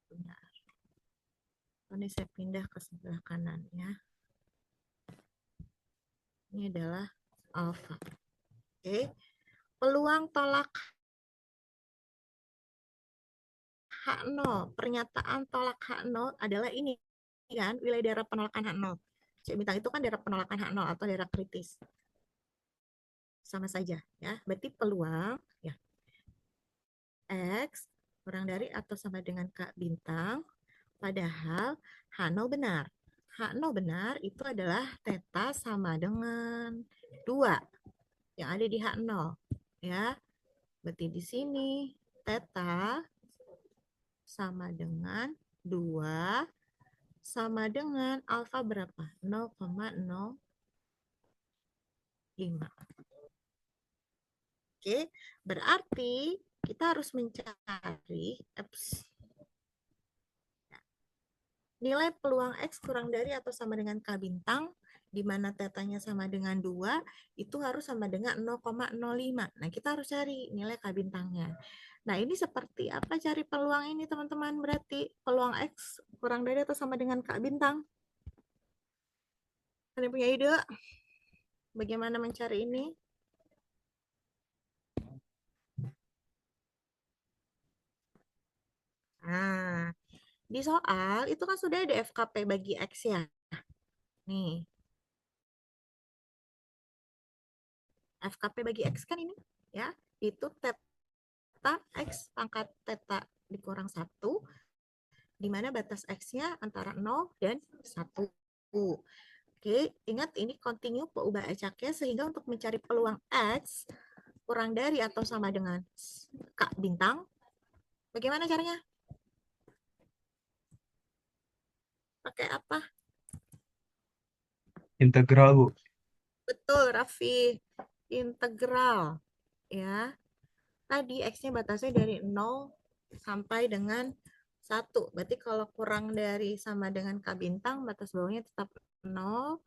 benar. Ini saya pindah ke sebelah kanan ya. Ini adalah alfa. Oke. Peluang tolak H0, pernyataan tolak H0 adalah ini kan, wilayah daerah penolakan H0. Cek bintang itu kan daerah penolakan H0 atau daerah kritis. Sama saja ya. Berarti peluang ya X kurang dari atau sama dengan K bintang, padahal H0 benar. H0 benar itu adalah theta sama dengan 2 yang ada di H0 ya. Berarti di sini theta sama dengan 2 sama dengan alfa berapa? 0,05. Oke, berarti kita harus mencari nilai peluang X kurang dari atau sama dengan K bintang, di mana tetanya sama dengan 2, itu harus sama dengan 0,05. Nah, kita harus cari nilai K bintangnya. Nah, ini seperti apa cari peluang ini, teman-teman? Berarti peluang X kurang dari atau sama dengan K bintang. Kalian punya ide? Bagaimana mencari ini? Nah, di soal itu kan sudah ada FKP bagi X ya. Nih, FKP bagi X kan ini ya, itu theta X pangkat theta dikurang 1, di mana batas X-nya antara 0 dan 1. Oke, ingat ini continue peubah acaknya, sehingga untuk mencari peluang X kurang dari atau sama dengan K bintang, bagaimana caranya? Pakai apa? Integral, Bu. Betul, Raffi. Integral. Ya. Tadi X-nya batasnya dari 0 sampai dengan 1. Berarti kalau kurang dari sama dengan K bintang, batas bawahnya tetap 0.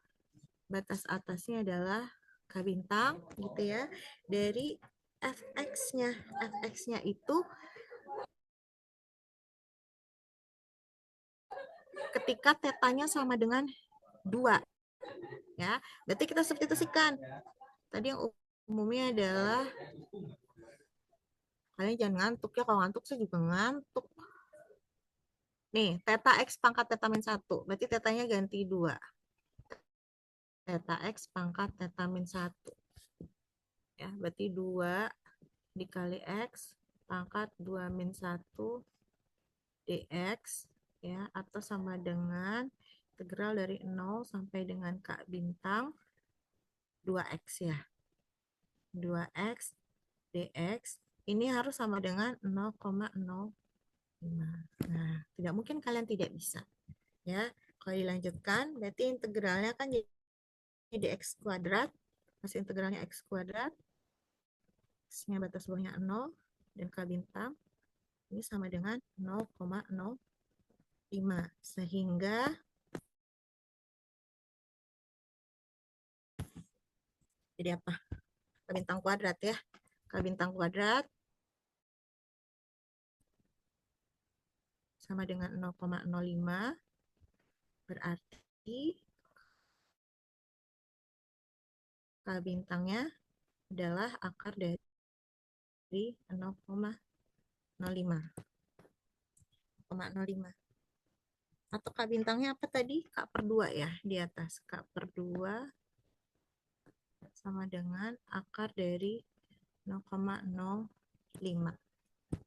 Batas atasnya adalah K bintang, gitu ya. Dari Fx-nya. Fx-nya itu ketika tetanya sama dengan 2. Ya, berarti kita substitusikan. Tadi yang umumnya adalah, kalian jangan ngantuk ya, kalau ngantuk saya juga ngantuk. Nih, theta X pangkat theta min 1, berarti tetanya ganti 2. Theta X pangkat theta min 1. Ya, berarti 2 dikali X pangkat 2 min 1 dx, ya, atau sama dengan integral dari 0 sampai dengan K bintang 2x ya. 2x dx ini harus sama dengan 0,05. Nah, tidak mungkin kalian tidak bisa. Ya, kalau dilanjutkan berarti integralnya kan jadi x kuadrat, masih integralnya x kuadrat, x-nya batas bawahnya 0 dan K bintang ini sama dengan 0,05, sehingga jadi apa? K bintang kuadrat ya. K bintang kuadrat sama dengan 0,05, berarti K bintangnya adalah akar dari 0,05. Atau K bintangnya apa tadi? K per 2 ya, di atas. K per 2 sama dengan akar dari 0,05.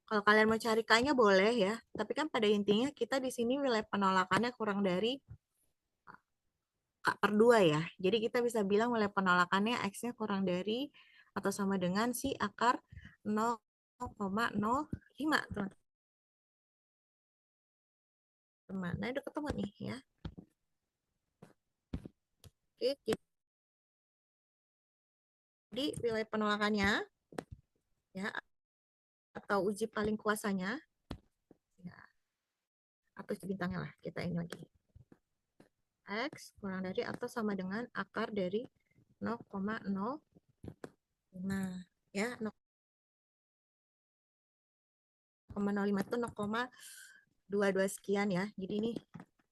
Kalau kalian mau cari K-nya boleh ya, tapi kan pada intinya kita di sini wilayah penolakannya kurang dari K per 2 ya. Jadi kita bisa bilang wilayah penolakannya X-nya kurang dari atau sama dengan si akar 0,05, teman-teman. Nah, udah ketemu nih ya. Oke, jadi wilayah penolakannya ya, atau uji paling kuasanya ya, atau bintangnya lah, kita ini lagi. X kurang dari atau sama dengan akar dari 0,05 ya, 0,05 itu 0,22 sekian ya. Jadi ini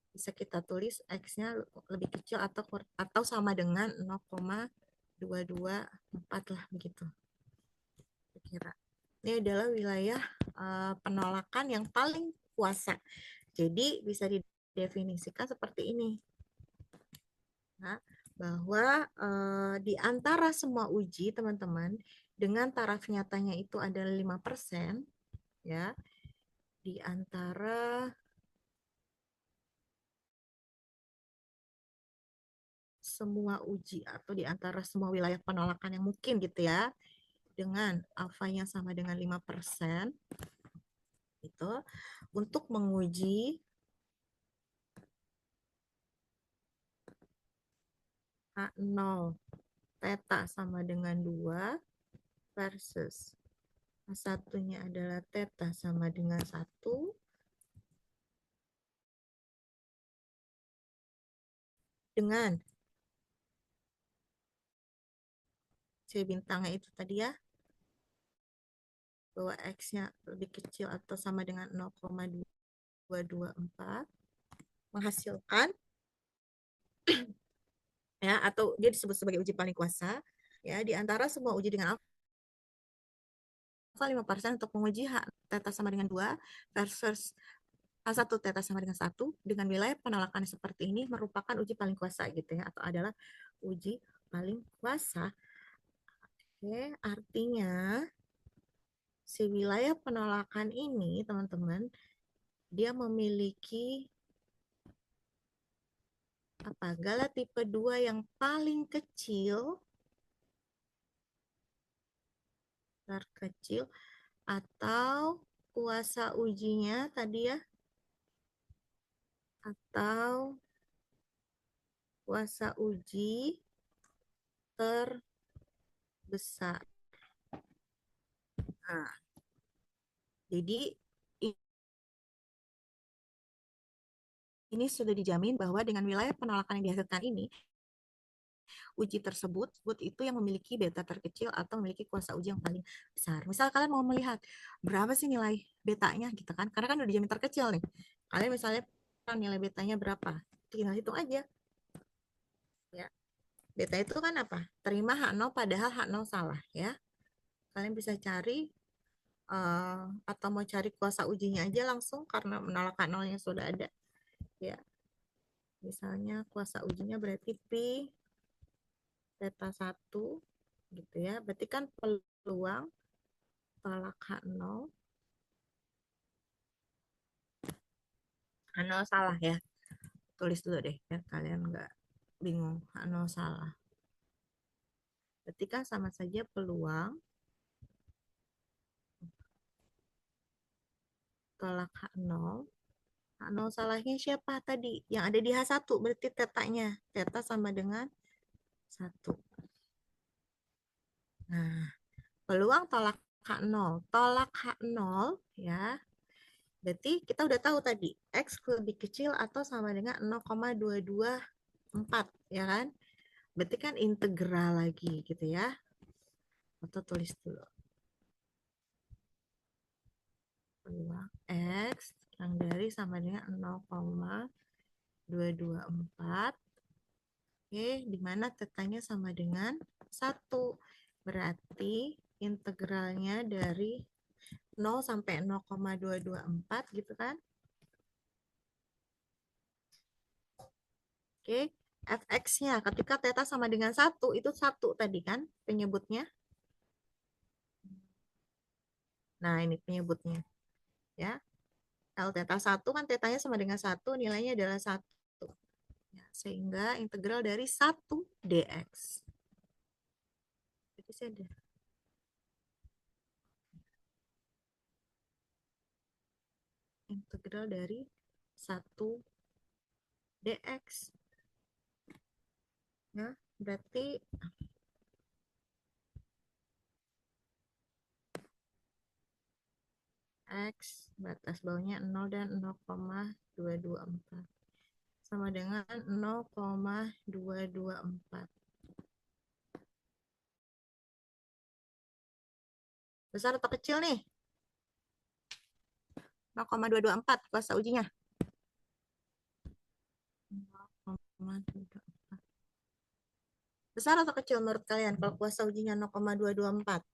bisa kita tulis X-nya lebih kecil atau sama dengan 0,224 lah begitu. Kira. Ini adalah wilayah penolakan yang paling kuasa. Jadi bisa didefinisikan seperti ini. Nah, bahwa di antara semua uji teman-teman dengan taraf nyatanya itu adalah 5%, ya. Di antara semua uji atau di antara semua wilayah penolakan yang mungkin gitu ya, dengan alfanya sama dengan 5%, itu untuk menguji H0 theta sama dengan 2 versus H1-nya adalah theta sama dengan 1 dengan C bintangnya itu tadi ya, bahwa X-nya lebih kecil atau sama dengan 0,224 menghasilkan ya, atau dia disebut sebagai uji paling kuasa ya, di antara semua uji dengan alfa 5% untuk menguji H theta sama dengan 2 versus H1 theta sama dengan 1 dengan wilayah penolakan seperti ini merupakan uji paling kuasa gitu ya, atau adalah uji paling kuasa. Oke, artinya si wilayah penolakan ini teman-teman dia memiliki gala tipe 2 yang paling kecil, terkecil, atau kuasa ujinya tadi ya, atau kuasa uji terbesar. Nah, jadi ini sudah dijamin bahwa dengan wilayah penolakan yang dihasilkan ini, uji tersebut itu yang memiliki beta terkecil atau memiliki kuasa uji yang paling besar. Misal kalian mau melihat berapa sih nilai betanya gitu kan, karena kan udah dijamin terkecil nih. Kalian misalnya nilai betanya berapa, tinggal hitung aja. Ya. Beta itu kan apa? Terima H0 padahal H0 salah ya. Kalian bisa cari atau mau cari kuasa ujinya aja langsung karena menolak H0-nya sudah ada. Ya. Misalnya kuasa ujinya berarti P beta 1 gitu ya. Berarti kan peluang tolak H0 salah ya. Tulis dulu deh ya, kalian nggak bingung. H0 salah. Berarti kan sama saja peluang tolak H0. H0 salahnya siapa tadi? Yang ada di H1 berarti tetanya. Teta sama dengan 1. Nah, peluang tolak H0. Tolak H0 ya. Berarti kita udah tahu tadi X lebih kecil atau sama dengan 0,224 ya kan? Berarti kan integral lagi gitu ya. Atau tulis dulu. Peluang X yang dari sama dengan 0,224. Oke, di mana tetanya sama dengan 1. Berarti integralnya dari 0 sampai 0,224 gitu kan. Oke, fx-nya ketika theta sama dengan 1, itu 1 tadi kan penyebutnya. Nah, ini penyebutnya. Ya. Kalau theta 1 kan tetanya sama dengan 1, nilainya adalah 1. Ya, sehingga integral dari 1 dx. Jadi saya ada. Integral dari 1 dx. Nah, berarti X batas bawahnya 0 dan 0,224 sama dengan 0,224. Besar atau kecil nih? 0,224 kuasa ujinya. 0,224. Besar atau kecil menurut kalian kalau kuasa ujinya 0,224?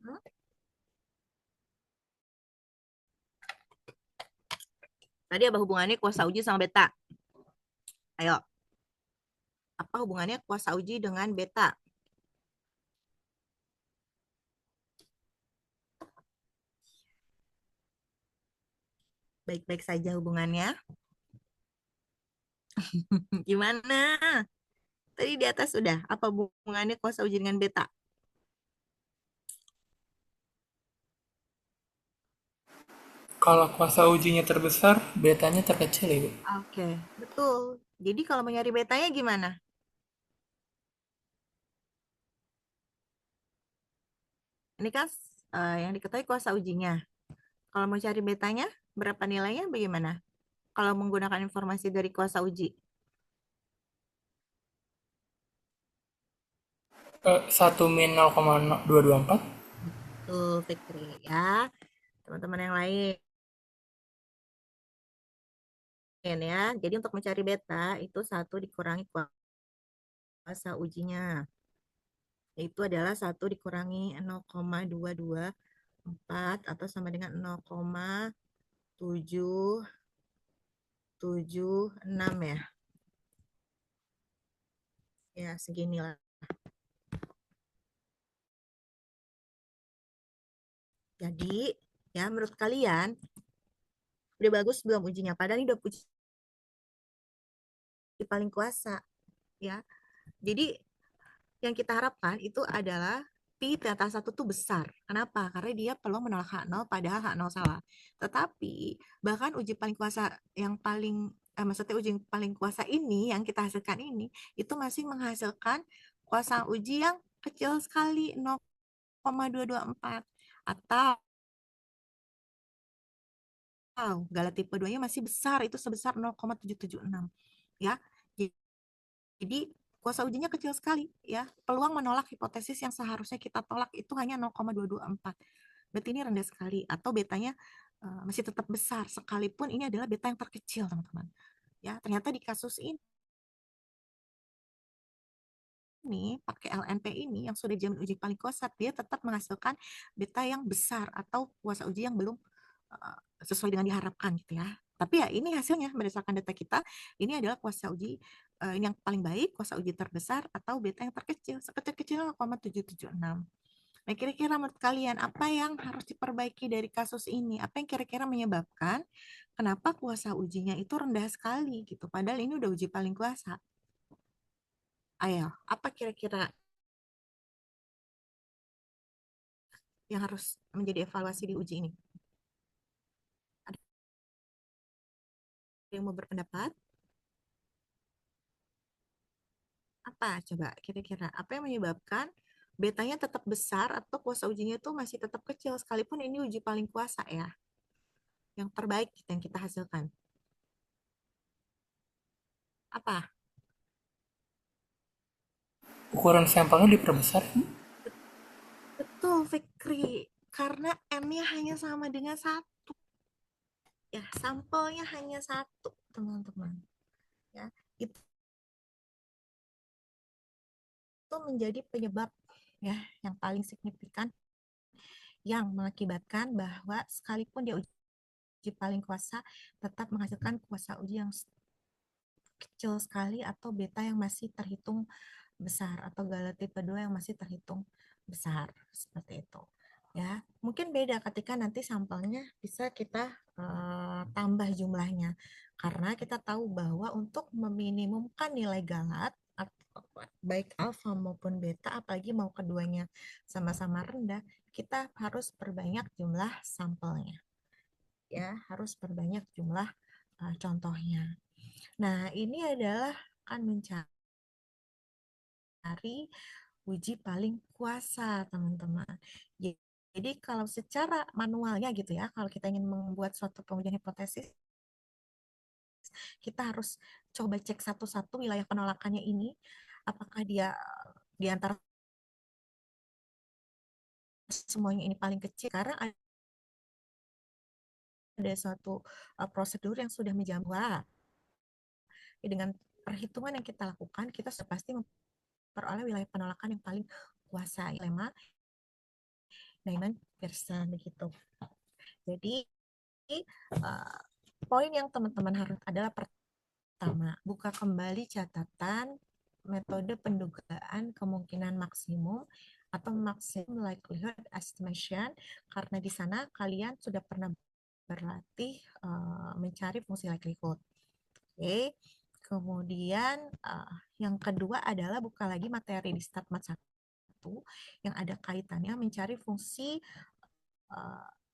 Hmm? Tadi apa hubungannya kuasa uji sama beta? Ayo. Apa hubungannya kuasa uji dengan beta? Baik-baik saja hubungannya. Gimana? Tadi di atas sudah. Apa hubungannya kuasa uji dengan beta? Kalau kuasa ujinya terbesar, betanya terkecil ya, Bu. Oke, betul. Jadi kalau mau nyari betanya gimana? Ini kan yang diketahui kuasa ujinya. Kalau mau cari betanya, berapa nilainya bagaimana? Kalau menggunakan informasi dari kuasa uji. 1 min 0,224. Betul, Fikri ya. Teman-teman yang lain ya. Jadi untuk mencari beta itu 1 dikurangi kuasa ujinya. Itu adalah 1 dikurangi 0,224 atau sama dengan 0,776 ya. Ya, seginilah. Jadi, ya menurut kalian udah bagus belum ujinya? Padahal ini udah uji paling kuasa, ya. Jadi yang kita harapkan itu adalah pi theta 1 tuh besar. Kenapa? Karena dia peluang menolak H0 padahal H0 salah. Tetapi bahkan uji paling kuasa yang paling maksudnya uji paling kuasa ini yang kita hasilkan ini itu masih menghasilkan kuasa uji yang kecil sekali 0,224 atau Gala tipe 2-nya masih besar itu sebesar 0,776 ya. Jadi kuasa ujinya kecil sekali ya. Peluang menolak hipotesis yang seharusnya kita tolak itu hanya 0,224. Berarti ini rendah sekali atau betanya masih tetap besar sekalipun ini adalah beta yang terkecil, teman-teman. Ya, ternyata di kasus ini pakai LNP ini yang sudah dijamin uji paling kuasa dia tetap menghasilkan beta yang besar atau kuasa uji yang belum sesuai dengan diharapkan gitu ya. Tapi ya ini hasilnya berdasarkan data kita, ini adalah kuasa uji ini yang paling baik, kuasa uji terbesar atau beta yang terkecil, sekecil-kecilnya 0,776. Nah, kira-kira menurut kalian apa yang harus diperbaiki dari kasus ini? Apa yang kira-kira menyebabkan kenapa kuasa ujinya itu rendah sekali gitu? Padahal ini udah uji paling kuasa. Ayo, apa kira-kira yang harus menjadi evaluasi di uji ini? Ada yang mau berpendapat? Apa coba kira-kira? Apa yang menyebabkan betanya tetap besar atau kuasa ujinya itu masih tetap kecil sekalipun ini uji paling kuasa ya? Yang terbaik yang kita hasilkan. Apa? Ukuran sampelnya diperbesar. Betul, Fikri. Karena N-nya hanya sama dengan 1. Ya, sampelnya hanya 1, teman-teman. Ya, itu menjadi penyebab ya yang paling signifikan yang mengakibatkan bahwa sekalipun dia uji paling kuasa tetap menghasilkan kuasa uji yang kecil sekali atau beta yang masih terhitung besar atau Gala tipe 2 yang masih terhitung besar seperti itu. Ya, mungkin beda ketika nanti sampelnya bisa kita tambah jumlahnya. Karena kita tahu bahwa untuk meminimumkan nilai galat baik alfa maupun beta apalagi mau keduanya sama-sama rendah, kita harus perbanyak jumlah sampelnya. Ya, harus perbanyak jumlah contohnya. Nah, ini adalah kan mencari mencari uji paling kuasa, teman-teman. Jadi kalau secara manualnya gitu ya, kalau kita ingin membuat suatu pengujian hipotesis, kita harus coba cek satu-satu wilayah penolakannya ini, apakah dia di antara semuanya ini paling kecil, karena ada suatu prosedur yang sudah menjamin dengan perhitungan yang kita lakukan, kita sudah pasti memperoleh wilayah penolakan yang paling kuasa, 99% begitu. Jadi poin yang teman-teman harus adalah pertama, buka kembali catatan metode pendugaan kemungkinan maksimum atau maximum likelihood estimation, karena di sana kalian sudah pernah berlatih mencari fungsi likelihood. Oke. Kemudian yang kedua adalah buka lagi materi di StatMat 1 yang ada kaitannya mencari fungsi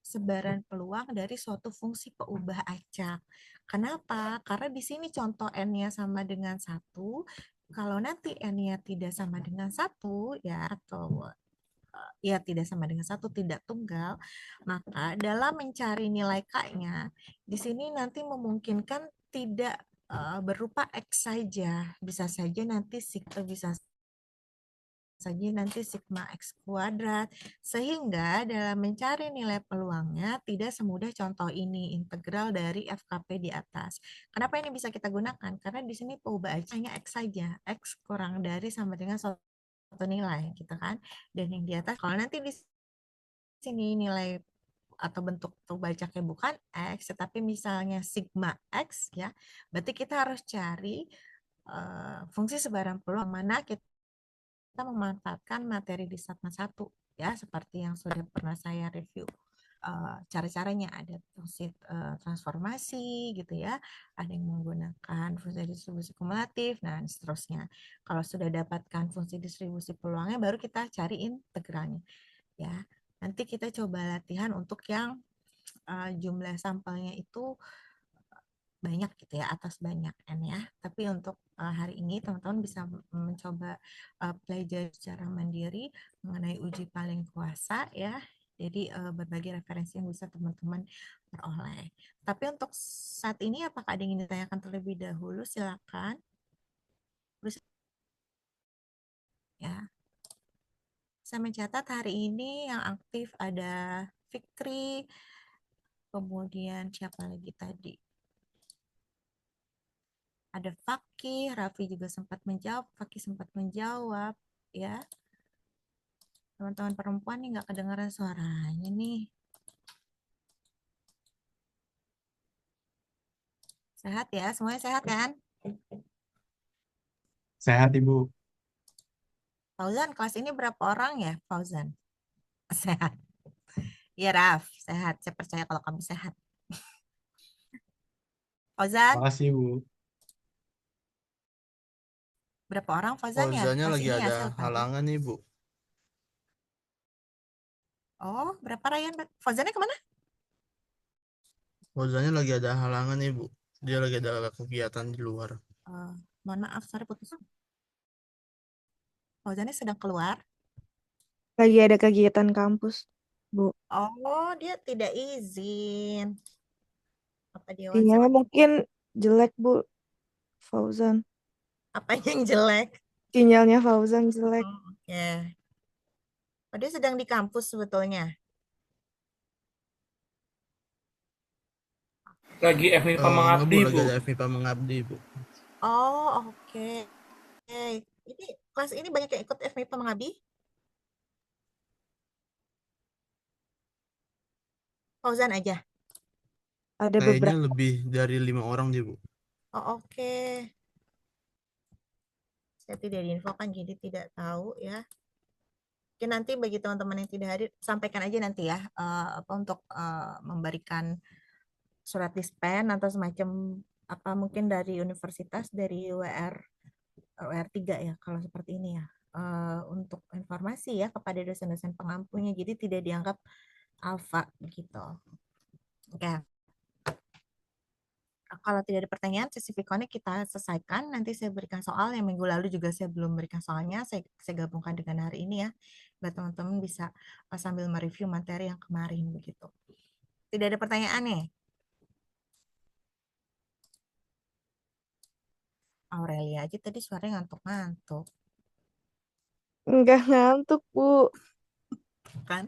sebaran peluang dari suatu fungsi peubah acak. Kenapa? Karena di sini contoh N-nya sama dengan 1. Kalau nanti N-nya tidak sama dengan 1, ya, atau ya tidak sama dengan 1, tidak tunggal, maka dalam mencari nilai K-nya, di sini nanti memungkinkan tidak berupa X saja. Bisa saja nanti bisa saja nanti sigma X kuadrat, sehingga dalam mencari nilai peluangnya tidak semudah contoh ini, integral dari FKP di atas. Kenapa ini bisa kita gunakan? Karena di sini peubah hanya X saja, X kurang dari sama dengan satu nilai, gitu kan. Dan yang di atas, kalau nanti di sini nilai atau bentuk peubah acaknya bukan X, tetapi misalnya sigma X, ya, berarti kita harus cari fungsi sebaran peluang mana kita memanfaatkan materi di StatMat 1, ya, seperti yang sudah pernah saya review. Cara-caranya ada fungsi transformasi gitu ya, ada yang menggunakan fungsi distribusi kumulatif, dan seterusnya. Kalau sudah dapatkan fungsi distribusi peluangnya, baru kita cari integralnya, ya. Nanti kita coba latihan untuk yang jumlah sampelnya itu banyak gitu ya, atas banyak N ya. Tapi untuk hari ini teman-teman bisa mencoba pelajari secara mandiri mengenai uji paling kuasa ya. Jadi berbagai referensi yang bisa teman-teman peroleh. Tapi untuk saat ini apakah ada yang ingin ditanyakan terlebih dahulu? Silakan. Ya. Saya mencatat hari ini yang aktif ada Fikri, kemudian siapa lagi tadi? Ada Fakih, Raffi juga sempat menjawab, Fakih sempat menjawab, ya. Teman-teman perempuan nih nggak kedengaran suaranya nih. Sehat ya, semuanya sehat kan? Sehat, Ibu. Fauzan, kelas ini berapa orang ya, Fauzan? Sehat. Iya, Raf, sehat. Saya percaya kalau kamu sehat. Fauzan, Makasih, Ibu. berapa orang Fauzan ya? Fauzannya Kelas lagi ini ya, ada saya lupa. halangan nih, Bu. Oh, berapa Ryan? Fauzannya kemana? Fauzannya lagi ada halangan nih, Bu. Dia lagi ada kegiatan di luar. Mohon maaf, sorry putus. Fauzannya sedang keluar. Lagi ada kegiatan kampus, Bu. Oh, dia tidak izin. Apa dia Sinyalnya WhatsApp? mungkin jelek, Bu. Fauzan. Apa yang jelek? Sinyalnya Fauzan jelek. Oke. Oh, dia sedang di kampus sebetulnya. Lagi FMIPA Enggak, Bu. mengabdi, Lagi Bu. ada FMIPA mengabdi, Bu. Oh, oke. Ini kelas ini banyak yang ikut FMIPA mengabdi? Fauzan aja. Ada Kayaknya beberapa. lebih dari 5 orang deh, Bu. Oh, oke. Saya tidak diinfokan, jadi tidak tahu ya. Oke, nanti bagi teman-teman yang tidak hadir, sampaikan aja nanti ya, apa untuk memberikan surat dispen atau semacam apa mungkin dari universitas, dari WR3 ya, kalau seperti ini ya. Untuk informasi ya kepada dosen-dosen pengampunya, jadi tidak dianggap alfa gitu. Oke. Kalau tidak ada pertanyaan, sesi Vconnect kita selesaikan. Nanti saya berikan soal yang minggu lalu juga saya belum berikan soalnya. Saya gabungkan dengan hari ini ya, biar teman-teman bisa sambil mereview materi yang kemarin begitu. Tidak ada pertanyaan nih? Aurelia aja tadi suaranya ngantuk-ngantuk Enggak ngantuk, Bu. kan?